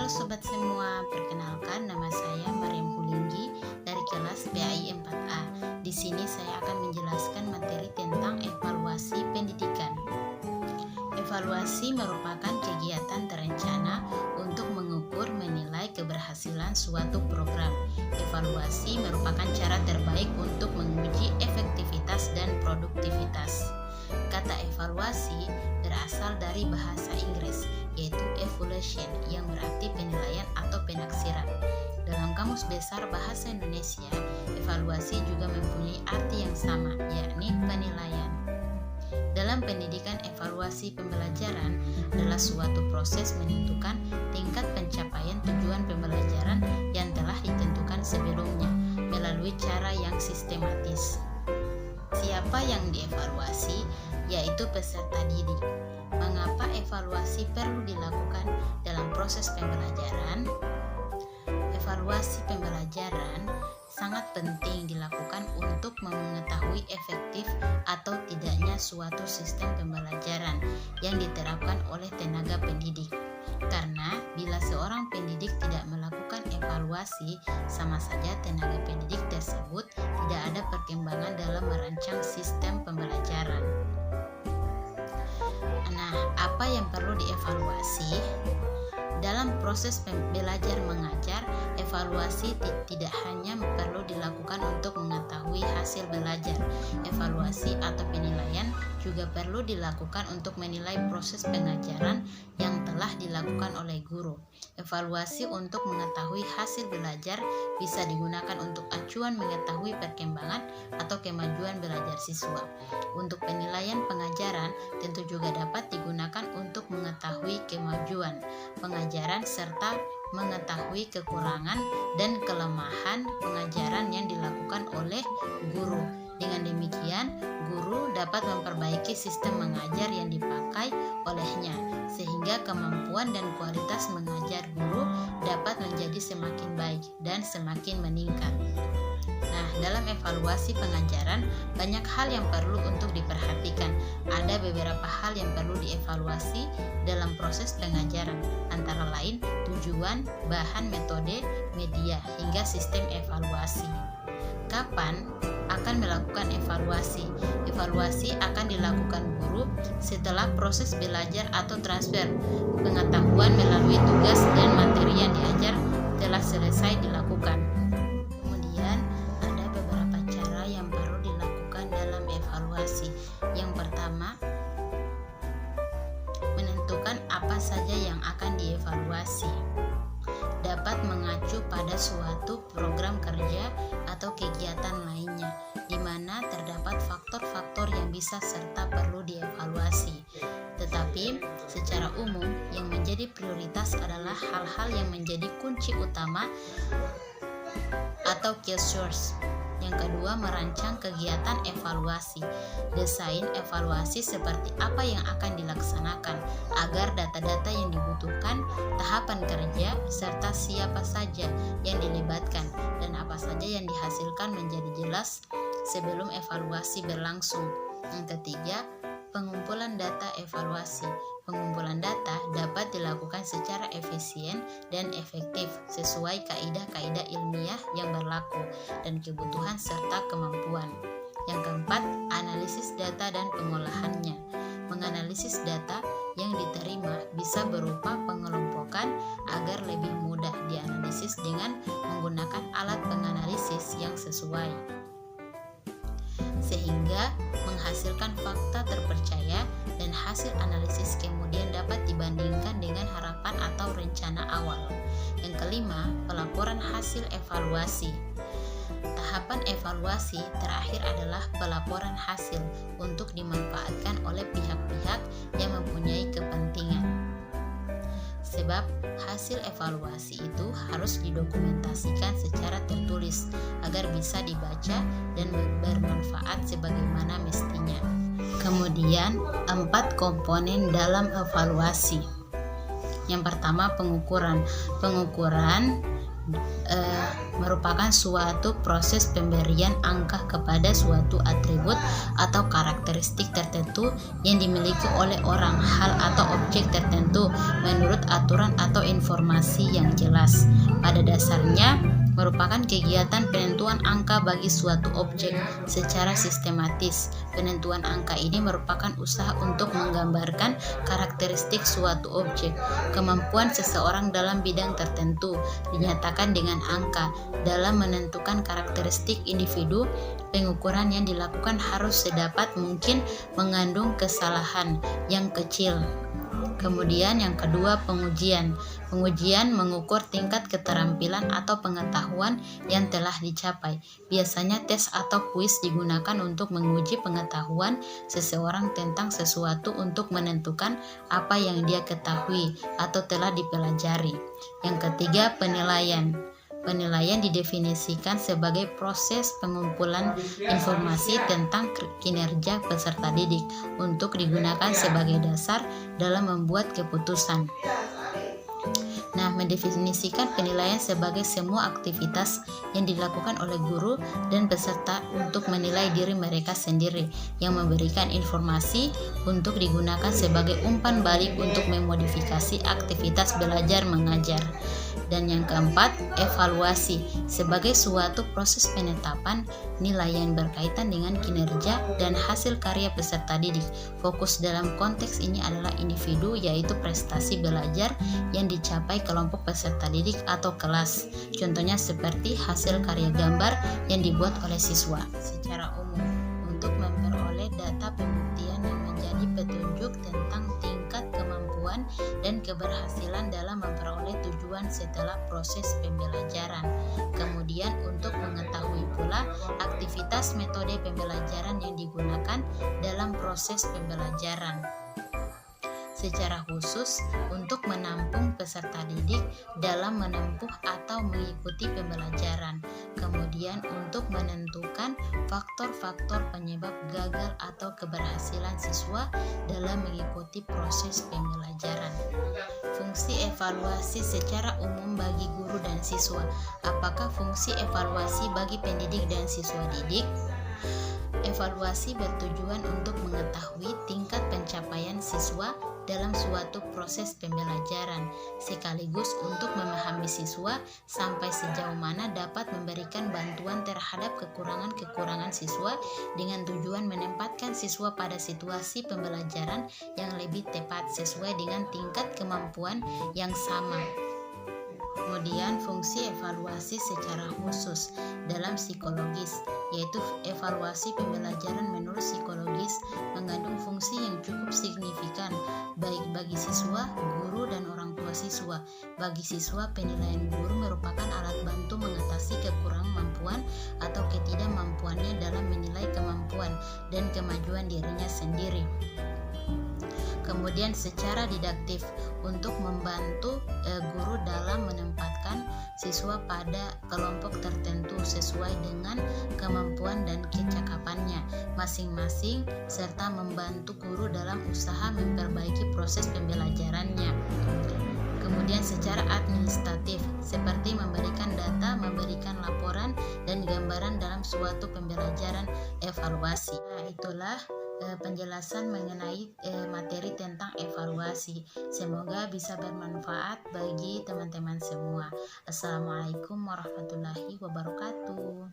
Halo sobat semua, perkenalkan nama saya Mariam Hulinggi dari kelas PAI 4A. Di sini saya akan menjelaskan materi tentang evaluasi pendidikan. Evaluasi merupakan kegiatan terencana untuk mengukur menilai keberhasilan suatu program. Evaluasi merupakan cara terbaik untuk menguji efektivitas dan produktivitas. Kata evaluasi berasal dari bahasa Inggris, yaitu evaluation, yang berarti penilaian atau penaksiran. Dalam Kamus Besar Bahasa Indonesia, evaluasi juga mempunyai arti yang sama, yakni penilaian. Dalam pendidikan, evaluasi pembelajaran adalah suatu proses menentukan tingkat pencapaian tujuan pembelajaran yang telah ditentukan sebelumnya melalui cara yang sistematis. Siapa yang dievaluasi? Yaitu peserta didik. Mengapa evaluasi perlu dilakukan dalam proses pembelajaran? Evaluasi pembelajaran sangat penting dilakukan untuk mengetahui efektif atau tidaknya suatu sistem pembelajaran yang diterapkan oleh tenaga pendidik. Karena bila seorang pendidik tidak melakukan evaluasi, sama saja tenaga pendidik tersebut tidak ada perkembangan dalam merancang sistem pembelajaran. Nah, apa yang perlu dievaluasi? Dalam proses belajar mengajar, evaluasi tidak hanya perlu dilakukan untuk mengetahui hasil belajar. Evaluasi atau penilaian juga perlu dilakukan untuk menilai proses pengajaran yang telah dilakukan oleh guru. Evaluasi untuk mengetahui hasil belajar bisa digunakan untuk acuan mengetahui perkembangan atau kemajuan belajar siswa. Untuk penilaian pengajaran tentu juga dapat digunakan untuk mengetahui kemajuan pengajaran serta mengetahui kekurangan dan kelemahan pengajaran yang dilakukan oleh guru. Dengan demikian, guru dapat memperbaiki sistem mengajar yang dipakai olehnya, sehingga kemampuan dan kualitas mengajar guru dapat menjadi semakin baik dan semakin meningkat. Nah, dalam evaluasi pengajaran, banyak hal yang perlu untuk diperhatikan. Ada beberapa hal yang perlu dievaluasi dalam proses pengajaran, antara lain tujuan, bahan, metode, media, hingga sistem evaluasi. Kapan akan melakukan evaluasi? Evaluasi akan dilakukan guru setelah proses belajar atau transfer pengetahuan melalui tugas dan materi yang diajar telah selesai dilakukan. Kemudian ada beberapa cara yang perlu dilakukan dalam evaluasi. Yang pertama, menentukan apa saja yang akan dievaluasi. Dapat mengacu pada suatu program kerja atau kegiatan lainnya, di mana terdapat faktor-faktor yang bisa serta perlu dievaluasi. Tetapi secara umum yang menjadi prioritas adalah hal-hal yang menjadi kunci utama atau key source. Yang kedua, merancang kegiatan evaluasi. Desain evaluasi seperti apa yang akan dilaksanakan agar data-data yang dibutuhkan, tahapan kerja, serta siapa saja yang dilibatkan dan apa saja yang dihasilkan menjadi jelas sebelum evaluasi berlangsung. Yang ketiga, pengumpulan data evaluasi. Pengumpulan data dapat dilakukan secara efisien dan efektif sesuai kaidah-kaidah ilmiah yang berlaku dan kebutuhan serta kemampuan. Yang keempat, analisis data dan pengolahannya. Menganalisis data yang diterima bisa berupa pengelompokan agar lebih mudah dianalisis dengan menggunakan alat penganalisis yang sesuai, sehingga menghasilkan fakta terpercaya dan hasil analisis kemudian dapat dibandingkan dengan harapan atau rencana awal. Yang kelima, pelaporan hasil evaluasi. Tahapan evaluasi terakhir adalah pelaporan hasil untuk dimanfaatkan oleh pihak-pihak yang mempunyai kepentingan. Sebab hasil evaluasi itu harus didokumentasikan secara tertulis agar bisa dibaca dan bermanfaat sebagaimana mestinya. Kemudian, 4 komponen dalam evaluasi. Yang pertama, pengukuran. Pengukuran merupakan suatu proses pemberian angka kepada suatu atribut atau karakteristik tertentu yang dimiliki oleh orang, hal atau objek tertentu menurut aturan atau informasi yang jelas. Pada dasarnya merupakan kegiatan penentuan angka bagi suatu objek secara sistematis. Penentuan angka ini merupakan usaha untuk menggambarkan karakteristik suatu objek. Kemampuan seseorang dalam bidang tertentu dinyatakan dengan angka. Dalam menentukan karakteristik individu, pengukuran yang dilakukan harus sedapat mungkin mengandung kesalahan yang kecil. Kemudian yang kedua, pengujian. Pengujian mengukur tingkat keterampilan atau pengetahuan yang telah dicapai. Biasanya tes atau kuis digunakan untuk menguji pengetahuan seseorang tentang sesuatu untuk menentukan apa yang dia ketahui atau telah dipelajari. Yang ketiga, penilaian. Penilaian didefinisikan sebagai proses pengumpulan informasi tentang kinerja peserta didik untuk digunakan sebagai dasar dalam membuat keputusan. Nah, mendefinisikan penilaian sebagai semua aktivitas yang dilakukan oleh guru dan peserta untuk menilai diri mereka sendiri, yang memberikan informasi untuk digunakan sebagai umpan balik untuk memodifikasi aktivitas belajar mengajar. Dan yang keempat, evaluasi sebagai suatu proses penetapan nilai yang berkaitan dengan kinerja dan hasil karya peserta didik. Fokus dalam konteks ini adalah individu, yaitu prestasi belajar yang dicapai kelompok peserta didik atau kelas. Contohnya seperti hasil karya gambar yang dibuat oleh siswa. Secara umum, untuk memperoleh data pembuktian yang menjadi petunjuk tentang tingkat kemampuan dan keberhasilan dalam memperoleh tujuan setelah proses pembelajaran. Kemudian untuk mengetahui pula aktivitas metode pembelajaran yang digunakan dalam proses pembelajaran. Secara khusus untuk menampung peserta didik dalam menempuh atau mengikuti pembelajaran. Kemudian untuk menentukan faktor-faktor penyebab gagal atau keberhasilan siswa dalam mengikuti proses pembelajaran. Fungsi evaluasi secara umum bagi guru dan siswa. Apakah fungsi evaluasi bagi pendidik dan siswa didik? Evaluasi bertujuan untuk mengetahui tingkat pencapaian siswa dalam suatu proses pembelajaran, sekaligus untuk memahami siswa sampai sejauh mana dapat memberikan bantuan terhadap kekurangan-kekurangan siswa dengan tujuan menempatkan siswa pada situasi pembelajaran yang lebih tepat sesuai dengan tingkat kemampuan yang sama. Kemudian fungsi evaluasi secara khusus dalam psikologis, yaitu evaluasi pembelajaran menurut psikologis mengandung fungsi yang cukup signifikan baik bagi siswa, guru, dan orang tua siswa. Bagi siswa, penilaian guru merupakan alat bantu mengatasi kekurangan atau ketidakmampuannya dalam menilai kemampuan dan kemajuan dirinya sendiri. Kemudian secara didaktif untuk membantu guru dalam menempatkan siswa pada kelompok tertentu sesuai dengan kemampuan dan kecakapannya masing-masing, serta membantu guru dalam usaha memperbaiki proses pembelajarannya. Kemudian secara administratif seperti memberikan data, memberikan laporan dan gambaran dalam suatu pembelajaran evaluasi. Nah, itulah penjelasan mengenai materi tentang evaluasi. Semoga bisa bermanfaat bagi teman-teman semua. Assalamualaikum warahmatullahi wabarakatuh.